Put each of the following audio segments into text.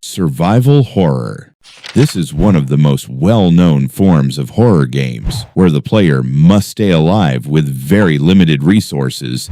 Survival horror. This is one of the most well-known forms of horror games, where the player must stay alive with very limited resources.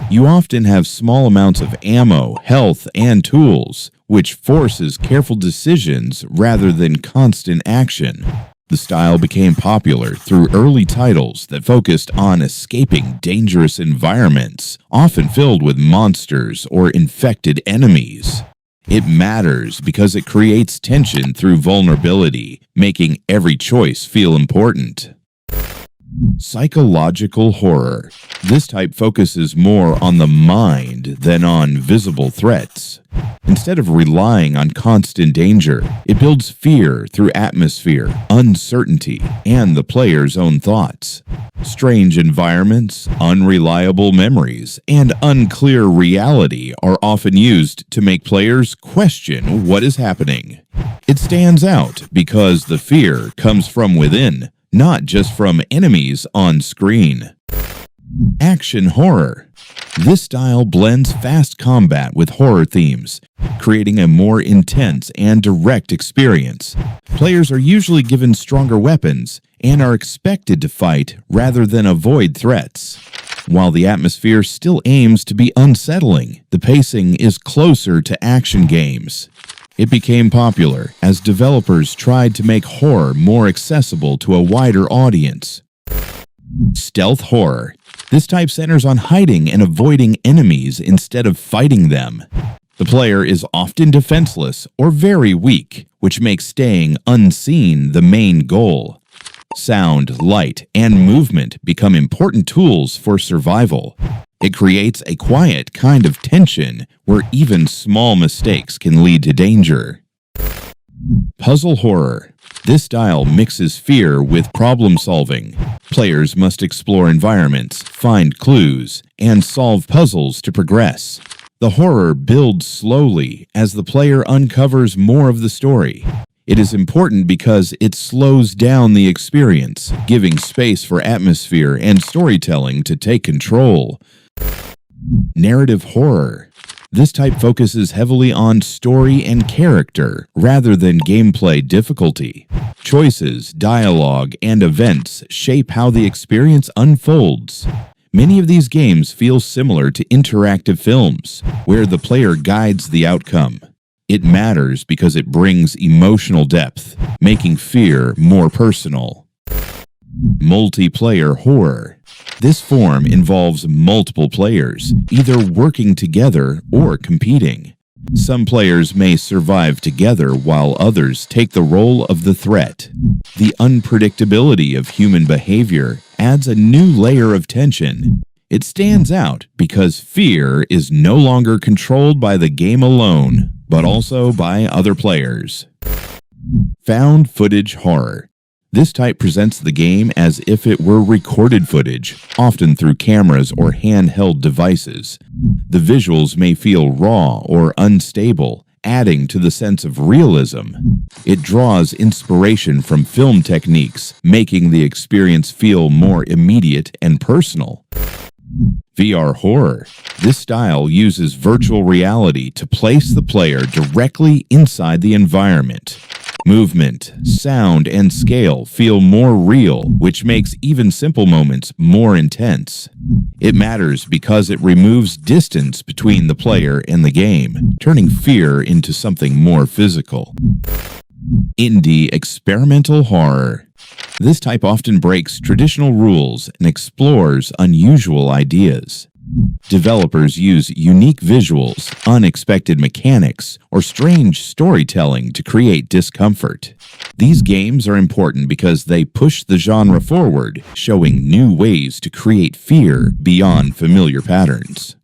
You often have small amounts of ammo, health, and tools, which forces careful decisions rather than constant action. The style became popular through early titles that focused on escaping dangerous environments, often filled with monsters or infected enemies. It matters because it creates tension through vulnerability, making every choice feel important. Psychological horror. This type focuses more on the mind than on visible threats. Instead of relying on constant danger, it builds fear through atmosphere, uncertainty, and the player's own thoughts. Strange environments, unreliable memories, and unclear reality are often used to make players question what is happening. It stands out because the fear comes from within, not just from enemies on screen. Action horror. This style blends fast combat with horror themes, creating a more intense and direct experience. Players are usually given stronger weapons and are expected to fight rather than avoid threats. While the atmosphere still aims to be unsettling, the pacing is closer to action games. It became popular as developers tried to make horror more accessible to a wider audience. Stealth horror. This type centers on hiding and avoiding enemies instead of fighting them. The player is often defenseless or very weak, which makes staying unseen the main goal. Sound, light, and movement become important tools for survival. It creates a quiet kind of tension where even small mistakes can lead to danger. Puzzle horror. This style mixes fear with problem solving. Players must explore environments, find clues, and solve puzzles to progress. The horror builds slowly as the player uncovers more of the story. It is important because it slows down the experience, giving space for atmosphere and storytelling to take control. Narrative horror. This type focuses heavily on story and character rather than gameplay difficulty. Choices, dialogue, and events shape how the experience unfolds. Many of these games feel similar to interactive films, where the player guides the outcome. It matters because it brings emotional depth, making fear more personal. Multiplayer horror. This form involves multiple players, either working together or competing. Some players may survive together while others take the role of the threat. The unpredictability of human behavior adds a new layer of tension. It stands out because fear is no longer controlled by the game alone, but also by other players. Found footage horror. This type presents the game as if it were recorded footage, often through cameras or handheld devices. The visuals may feel raw or unstable, adding to the sense of realism. It draws inspiration from film techniques, making the experience feel more immediate and personal. VR horror. This style uses virtual reality to place the player directly inside the environment. Movement, sound, and scale feel more real, which makes even simple moments more intense. It matters because it removes distance between the player and the game, turning fear into something more physical. Indie experimental horror. This type often breaks traditional rules and explores unusual ideas. Developers use unique visuals, unexpected mechanics, or strange storytelling to create discomfort. These games are important because they push the genre forward, showing new ways to create fear beyond familiar patterns.